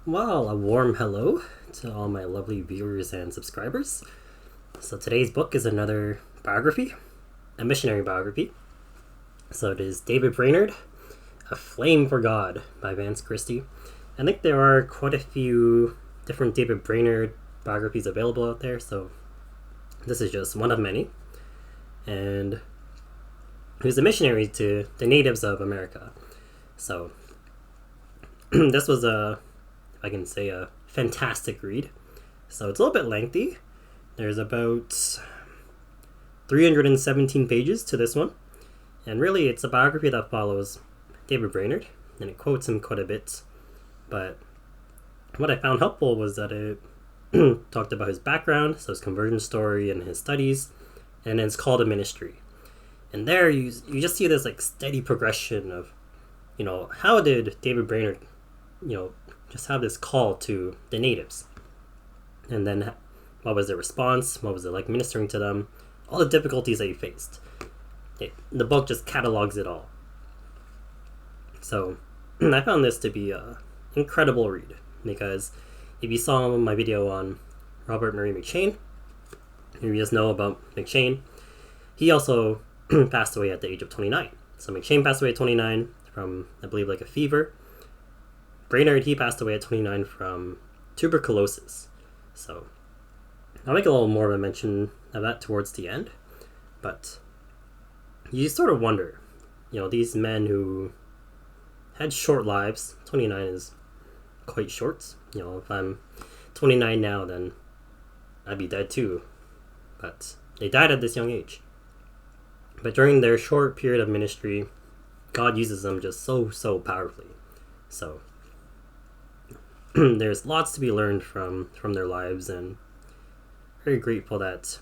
Well, a warm hello to all my lovely viewers and subscribers. So today's book is another biography, a missionary biography. So it is David Brainerd, A Flame for God by Vance Christie. I think there are quite a few different David Brainerd biographies available out there, so this is just one of many. And he was a missionary to the natives of America. So this was if I can say, a fantastic read. So it's a little bit lengthy. There's about 317 pages to this one. And really, it's a biography that follows David Brainerd, and it quotes him quite a bit. But what I found helpful was that it talked about his background, so his conversion story and his studies, and then his call to ministry. And there you just see this like steady progression of, how did David Brainerd, just have this call to the natives. And then what was their response? What was it like ministering to them? All the difficulties that he faced. The book just catalogs it all. So I found this to be an incredible read, because if you saw my video on Robert Murray McCheyne, you just know about McCheyne. He also passed away at the age of 29. So McCheyne passed away at 29 from, I believe, like a fever. Brainerd, he passed away at 29 from tuberculosis. So I'll make a little more of a mention of that towards the end. But you sort of wonder, these men who had short lives, 29 is quite short. If I'm 29 now, then I'd be dead too. But they died at this young age. But during their short period of ministry, God uses them just so powerfully. So there's lots to be learned from their lives, and very grateful that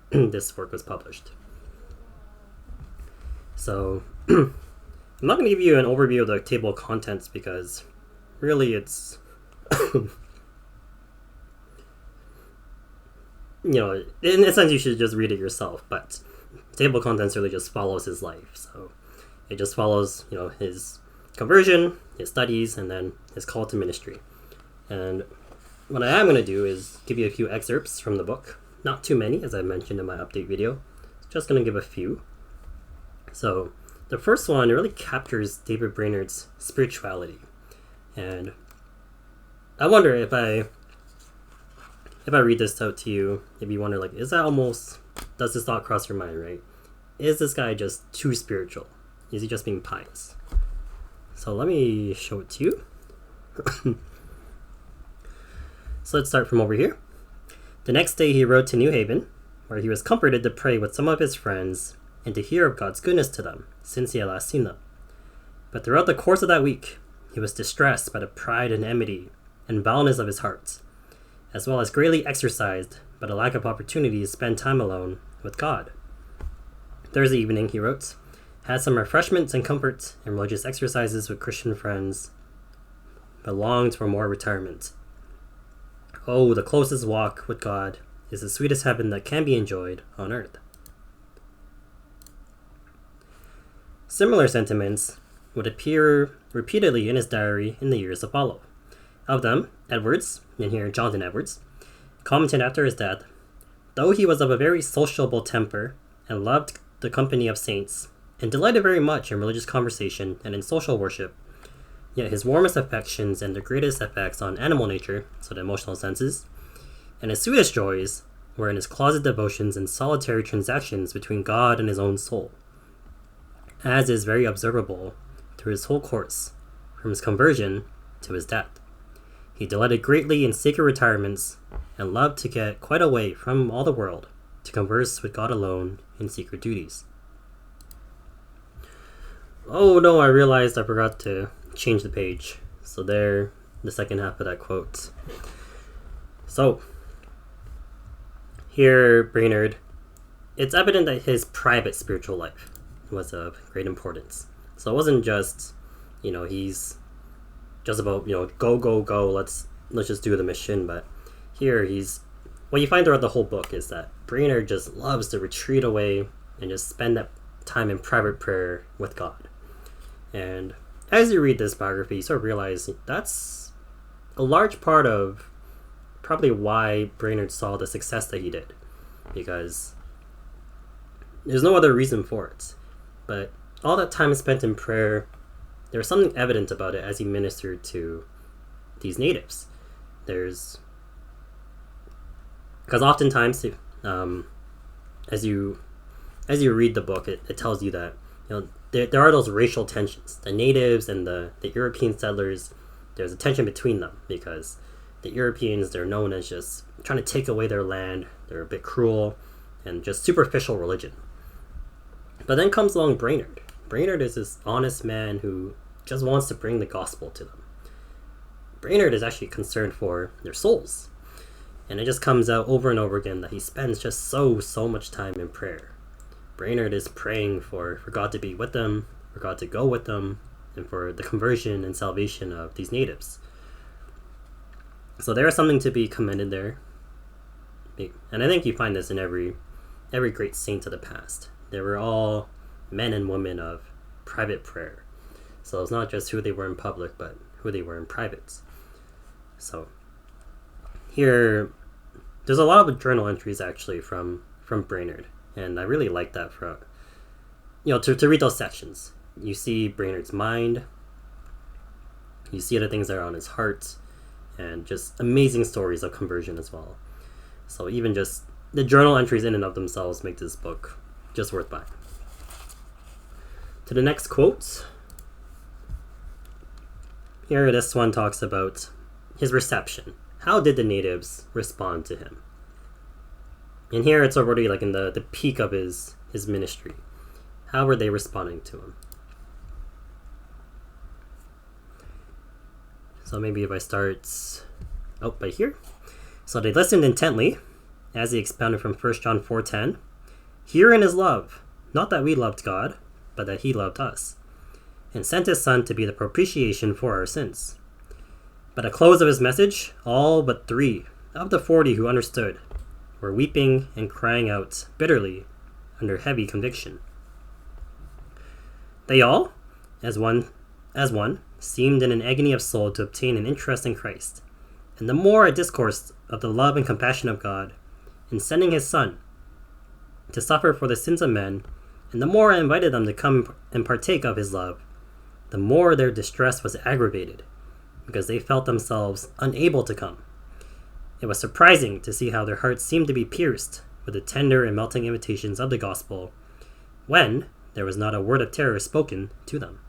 this work was published. So I'm not going to give you an overview of the table of contents, because really it's in a sense you should just read it yourself, but the table of contents really just follows his life. So it just follows his conversion, his studies, and then his call to ministry. And what I am going to do is give you a few excerpts from the book. Not too many, as I mentioned in my update video. Just going to give a few. So the first one really captures David Brainerd's spirituality. And I wonder if I read this out to you, if you wonder, does this thought cross your mind, right? Is this guy just too spiritual? Is he just being pious? So let me show it to you. So let's start from over here. The next day he rode to New Haven, where he was comforted to pray with some of his friends and to hear of God's goodness to them, since he had last seen them. But throughout the course of that week, he was distressed by the pride and enmity and vileness of his heart, as well as greatly exercised by the lack of opportunity to spend time alone with God. Thursday evening, he wrote, had some refreshments and comforts and religious exercises with Christian friends, but longed for more retirement. Oh, the closest walk with God is the sweetest heaven that can be enjoyed on earth. Similar sentiments would appear repeatedly in his diary in the years to follow. Of them, Edwards, and here Jonathan Edwards, commented after his death, though he was of a very sociable temper and loved the company of saints, and delighted very much in religious conversation and in social worship, yet his warmest affections and the greatest effects on animal nature, so the emotional senses, and his sweetest joys were in his closet devotions and solitary transactions between God and his own soul, as is very observable through his whole course, from his conversion to his death. He delighted greatly in sacred retirements, and loved to get quite away from all the world, to converse with God alone in secret duties. Oh no, I realized I forgot to change the page. So there, the second half of that quote. So, here, Brainerd, it's evident that his private spiritual life was of great importance. So it wasn't just, he's just about, go, let's just do the mission. But here what you find throughout the whole book is that Brainerd just loves to retreat away and just spend that time in private prayer with God. And as you read this biography, you sort of realize that's a large part of probably why Brainerd saw the success that he did, because there's no other reason for it. But all that time spent in prayer, there was something evident about it as he ministered to these natives. Because oftentimes, as you read the book, it tells you that there are those racial tensions. The natives and the European settlers, there's a tension between them because the Europeans, they're known as just trying to take away their land. They're a bit cruel and just superficial religion. But then comes along Brainerd. Brainerd is this honest man who just wants to bring the gospel to them. Brainerd is actually concerned for their souls. And it just comes out over and over again that he spends just so much time in prayer. Brainerd is praying for God to be with them, for God to go with them, and for the conversion and salvation of these natives. So there is something to be commended there. And I think you find this in every great saint of the past. They were all men and women of private prayer. So it's not just who they were in public, but who they were in private. So here, there's a lot of journal entries actually from Brainerd, and I really like that to read those sections. You see Brainerd's mind, you see the things that are on his heart, and just amazing stories of conversion as well. So even just the journal entries in and of themselves make this book just worth buying. To the next quote. Here, this one talks about his reception. How did the natives respond to him? And here it's already like in the peak of his ministry. How were they responding to him? So maybe if I start by here. So they listened intently as he expounded from 1 John 4:10. Herein is love, not that we loved God, but that he loved us, and sent his Son to be the propitiation for our sins. By the close of his message, all but 3 of the 40 who understood were weeping and crying out bitterly under heavy conviction. They all, as one, seemed in an agony of soul to obtain an interest in Christ, and the more I discoursed of the love and compassion of God in sending his Son to suffer for the sins of men, and the more I invited them to come and partake of his love, the more their distress was aggravated, because they felt themselves unable to come. It was surprising to see how their hearts seemed to be pierced with the tender and melting invitations of the gospel, when there was not a word of terror spoken to them.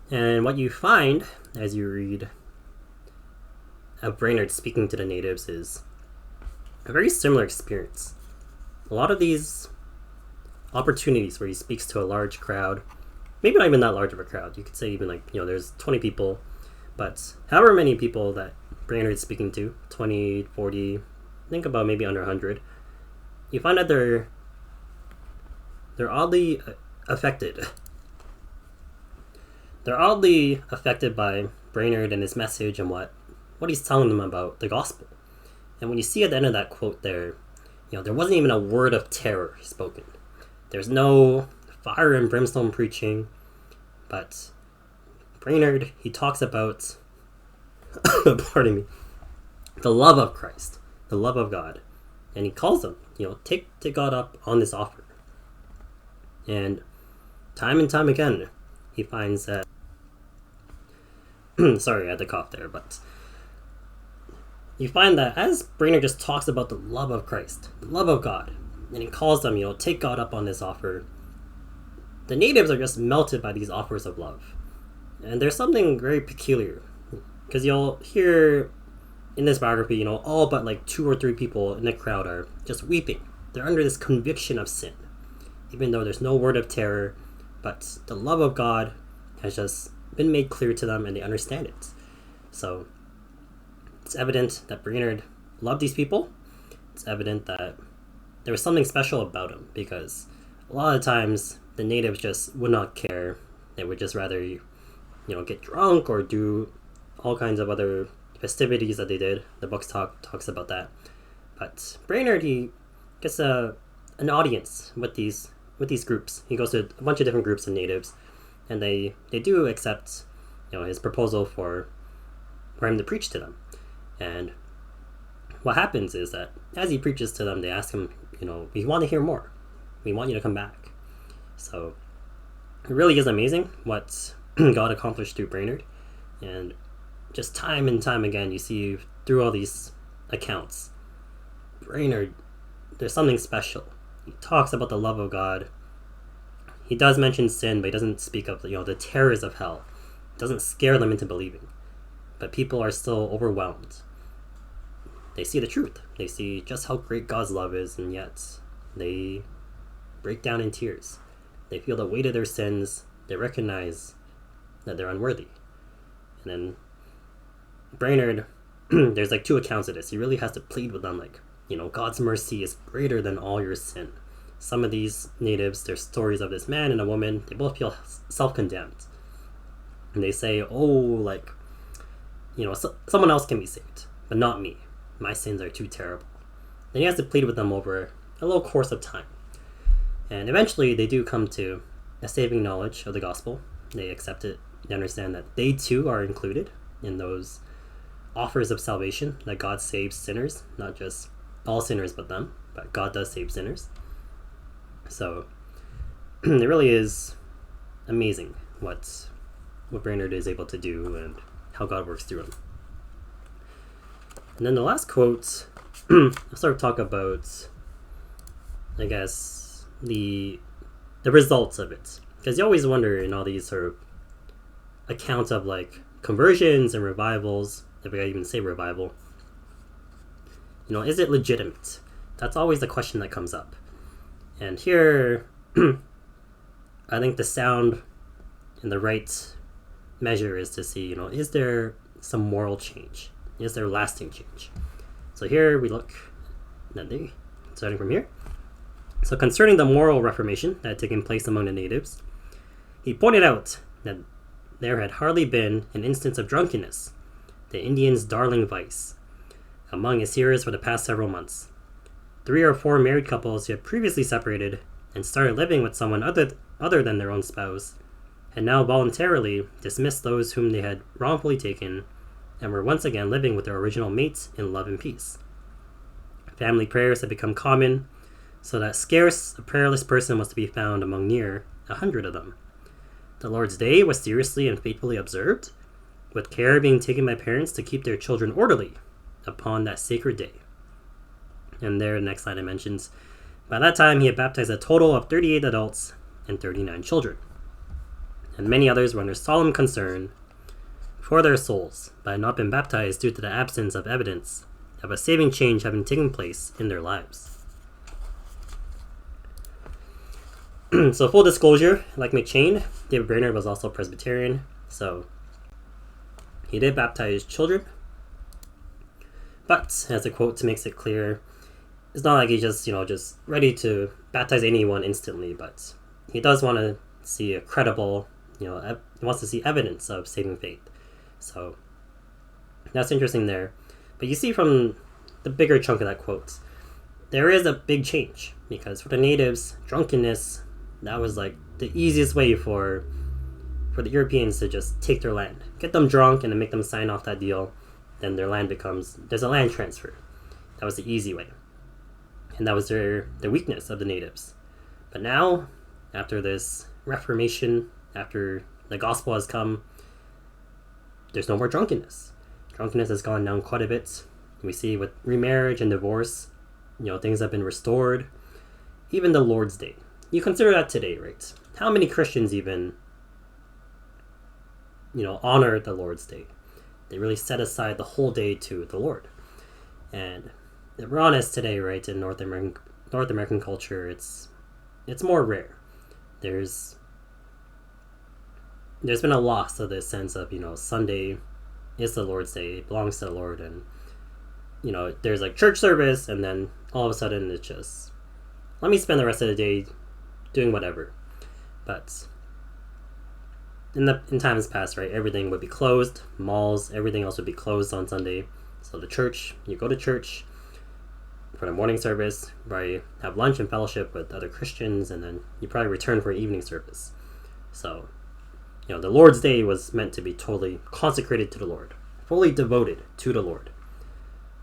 And what you find as you read of Brainerd speaking to the natives is a very similar experience. A lot of these opportunities where he speaks to a large crowd, maybe not even that large of a crowd, you could say even there's 20 people, but however many people that Brainerd is speaking to, 20, 40, think about maybe under 100, you find that they're oddly affected. They're oddly affected by Brainerd and his message and what he's telling them about the gospel. And when you see at the end of that quote there, there wasn't even a word of terror spoken. There's no fire and brimstone preaching, but Brainerd, he talks about, pardon me, the love of Christ, the love of God. And he calls them, take God up on this offer. And time again, he finds that, sorry, I had to cough there, but you find that as Brainerd just talks about the love of Christ, the love of God, and he calls them, take God up on this offer, the natives are just melted by these offers of love. And there's something very peculiar, because you'll hear in this biography, all but like 2 or 3 people in the crowd are just weeping. They're under this conviction of sin, even though there's no word of terror, but the love of God has just been made clear to them and they understand it. So it's evident that Brainerd loved these people. It's evident that there was something special about him, because a lot of times the natives just would not care. They would just rather, get drunk or do all kinds of other festivities that they did. The book talks about that. But Brainerd, he gets an audience with these groups. He goes to a bunch of different groups of natives, and they do accept, his proposal for him to preach to them. And what happens is that as he preaches to them, they ask him, we want to hear more. We want you to come back. So it really is amazing what God accomplished through Brainerd. And just time and time again, you see through all these accounts, Brainerd, there's something special. He talks about the love of God. He does mention sin, but he doesn't speak of the terrors of hell. It doesn't scare them into believing. But people are still overwhelmed. They see the truth. They see just how great God's love is, and yet they break down in tears. They feel the weight of their sins. They recognize that they're unworthy. And then Brainerd, there's two accounts of this. He really has to plead with them, God's mercy is greater than all your sin. Some of these natives, there's stories of this man and a woman. They both feel self-condemned. And they say, someone else can be saved, but not me. My sins are too terrible. Then he has to plead with them over a little course of time. And eventually they do come to a saving knowledge of the gospel. They accept it. They understand that they too are included in those offers of salvation, that God saves sinners, not just all sinners but them, but God does save sinners. So it really is amazing what Brainerd is able to do and how God works through him. And then the last quote, I'll sort of talk about, I guess, the results of it. Because you always wonder in all these sort of accounts of conversions and revivals, if I can even say revival, is it legitimate? That's always the question that comes up. And here, I think the sound and the right measure is to see, is there some moral change? Is there lasting change? So here we look, starting from here. So concerning the moral reformation that had taken place among the natives, he pointed out that there had hardly been an instance of drunkenness, the Indians' darling vice, among his hearers for the past several months. 3 or 4 married couples who had previously separated and started living with someone other than their own spouse had now voluntarily dismissed those whom they had wrongfully taken and were once again living with their original mates in love and peace. Family prayers had become common, so that scarce a prayerless person was to be found among near 100 of them. The Lord's Day was seriously and faithfully observed, with care being taken by parents to keep their children orderly upon that sacred day. And there, the next line it mentions, by that time he had baptized a total of 38 adults and 39 children. And many others were under solemn concern for their souls, but had not been baptized due to the absence of evidence of a saving change having taken place in their lives. So full disclosure, like McChain, David Brainerd was also Presbyterian, so he did baptize children, but as the quote makes it clear, it's not like he's just ready to baptize anyone instantly, but he does want to see a credible, he wants to see evidence of saving faith. So that's interesting there. But you see from the bigger chunk of that quote, there is a big change, because for the natives, drunkenness, that was the easiest way for the Europeans to just take their land. Get them drunk and then make them sign off that deal. Then their land there's a land transfer. That was the easy way. And that was the weakness of the natives. But now, after this Reformation, after the gospel has come, there's no more drunkenness. Drunkenness has gone down quite a bit. We see with remarriage and divorce, things have been restored. Even the Lord's Day. You consider that today, right? How many Christians even, honor the Lord's Day? They really set aside the whole day to the Lord. And if we're honest today, right, in North American culture, it's more rare. There's been a loss of this sense of, Sunday is the Lord's Day, it belongs to the Lord, and there's church service, and then all of a sudden it's just, let me spend the rest of the day doing whatever. But in times past, right, everything would be closed, malls, everything else would be closed on Sunday. So the church, you go to church for the morning service, probably have lunch and fellowship with other Christians, and then you probably return for an evening service. So the Lord's Day was meant to be totally consecrated to the Lord, fully devoted to the Lord.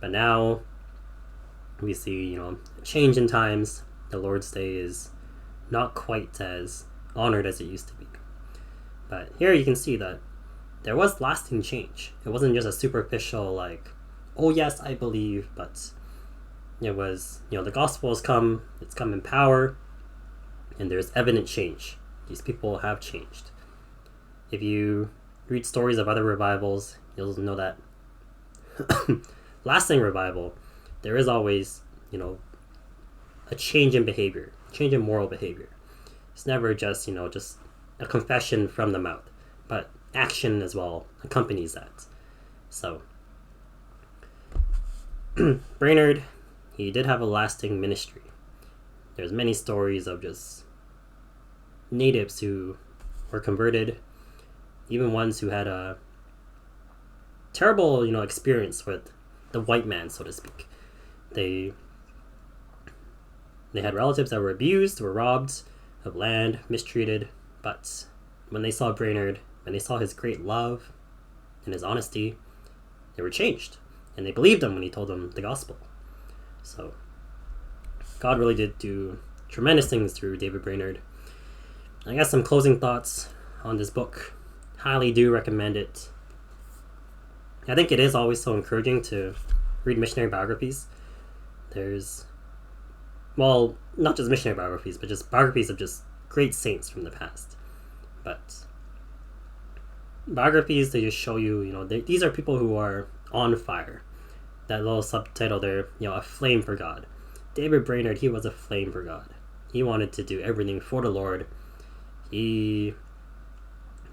But now we see, a change in times. The Lord's Day is not quite as honored as it used to be. But here you can see that there was lasting change. It wasn't just a superficial, like, oh yes, I believe, but it was, the gospel has come, it's come in power, and there's evident change. These people have changed. If you read stories of other revivals, you'll know that lasting revival, there is always, a change in behavior, change in moral behavior. It's never just, just a confession from the mouth, but action as well accompanies that. So, Brainerd, he did have a lasting ministry. There's many stories of just natives who were converted, even ones who had a terrible, experience with the white man, so to speak. They had relatives that were abused, were robbed of land, mistreated, but when they saw Brainerd, when they saw his great love and his honesty, they were changed, and they believed him when he told them the gospel. So God really did do tremendous things through David Brainerd. I guess some closing thoughts on this book. Highly do recommend it. I think it is always so encouraging to read missionary biographies. There's, well, not just missionary biographies, but just biographies of just great saints from the past. But biographies, they just show you, these are people who are on fire. That little subtitle there, a flame for God. David Brainerd, he was a flame for God. He wanted to do everything for the Lord. He,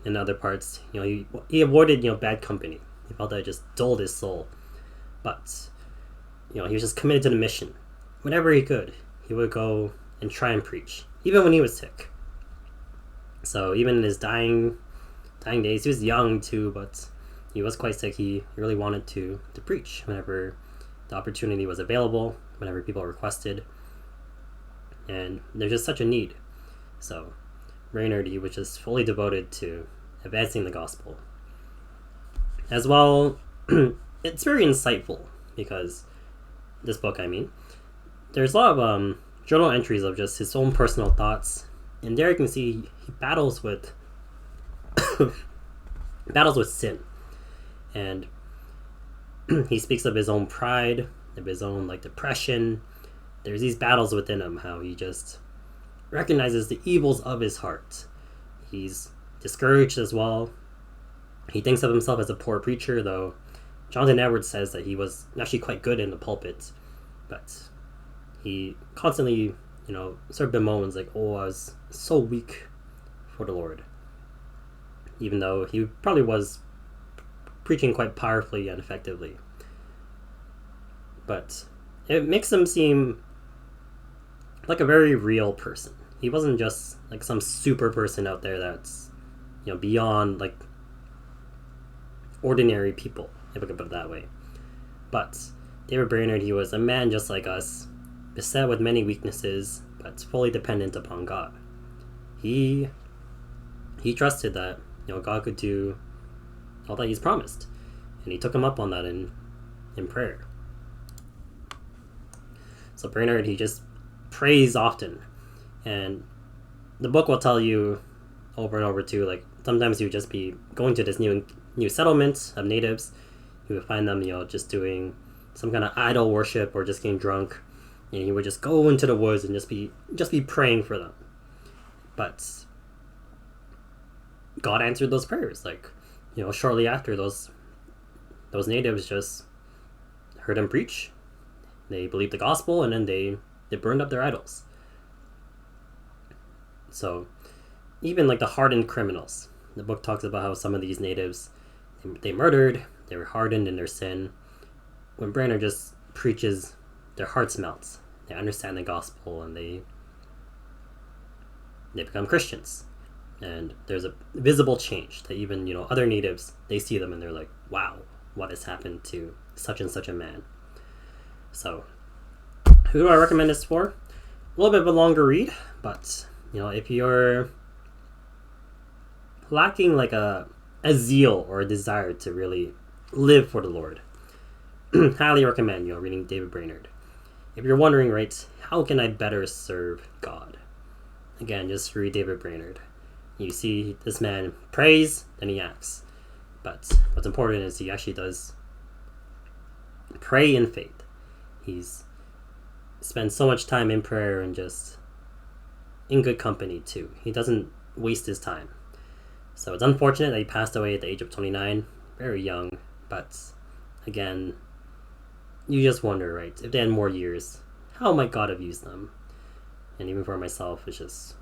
in other parts, he avoided, bad company. He felt that it just dulled his soul. But, he was just committed to the mission. Whenever he could, he would go and try and preach, even when he was sick. So even in his dying days, he was young too, but he was quite sick. He really wanted to preach whenever the opportunity was available, whenever people requested. And there's just such a need. So Brainerd, he was just fully devoted to advancing the gospel. As well, it's very insightful because this book, there's a lot of journal entries of just his own personal thoughts. And there you can see he battles with sin. And he speaks of his own pride, of his own depression. There's these battles within him, how he just recognizes the evils of his heart. He's discouraged as well. He thinks of himself as a poor preacher, though Jonathan Edwards says that he was actually quite good in the pulpit. But he constantly, sort of bemoans, I was so weak for the Lord. Even though he probably was preaching quite powerfully and effectively. But it makes him seem like a very real person. He wasn't just some super person out there that's, beyond ordinary people, if I could put it that way. But David Brainerd, he was a man just like us, beset with many weaknesses, but fully dependent upon God. He trusted that God could do all that he's promised, and he took him up on that in prayer. So Brainerd, he just prays often, and the book will tell you over and over too, sometimes he would just be going to this new settlement of natives. He would find them just doing some kind of idol worship or just getting drunk, and he would just go into the woods and just be praying for them. But God answered those prayers. Shortly after, those natives just heard him preach. They believed the gospel, and then they burned up their idols. So even the hardened criminals, the book talks about how some of these natives, they murdered, they were hardened in their sin. When Brainerd just preaches, their hearts melt. They understand the gospel, and they become Christians. And there's a visible change that even, other natives, they see them and they're like, wow, what has happened to such and such a man? So, who do I recommend this for? A little bit of a longer read, but, if you're lacking like a zeal or a desire to really live for the Lord, highly recommend reading David Brainerd. If you're wondering, right, how can I better serve God? Again, just read David Brainerd. You see this man prays, then he acts. But what's important is he actually does pray in faith. He's spends so much time in prayer and just in good company too. He doesn't waste his time. So it's unfortunate that he passed away at the age of 29, very young. But again, you just wonder, right, if they had more years, how might God have used them? And even for myself, it's just,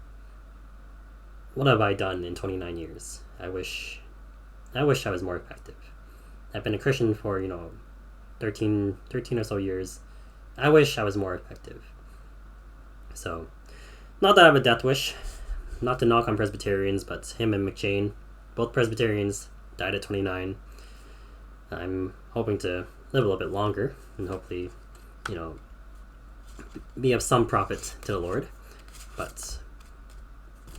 what have I done in 29 years? I wish I was more effective. I've been a Christian for, 13 or so years. I wish I was more effective. So, not that I have a death wish, not to knock on Presbyterians, but him and McChain, both Presbyterians, died at 29. I'm hoping to live a little bit longer and hopefully, be of some profit to the Lord. But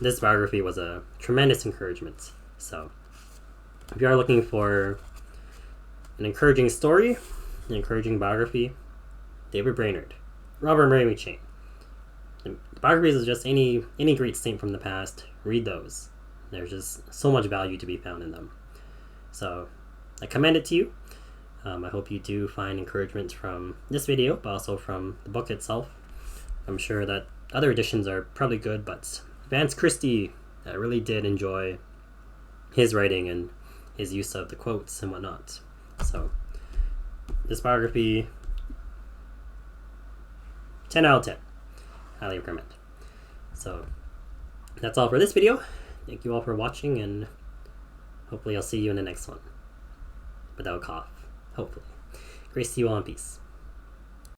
this biography was a tremendous encouragement. So, if you are looking for an encouraging story, an encouraging biography, David Brainerd, Robert Murray McChain. The biographies of just any great saint from the past, read those. There's just so much value to be found in them. So I commend it to you. I hope you do find encouragement from this video, but also from the book itself. I'm sure that other editions are probably good, but Vance Christie, I really did enjoy his writing and his use of the quotes and whatnot. So this biography, 10 out of 10. Highly recommend. So that's all for this video. Thank you all for watching, and hopefully I'll see you in the next one. Without a cough. Hopefully. Grace to you all in peace.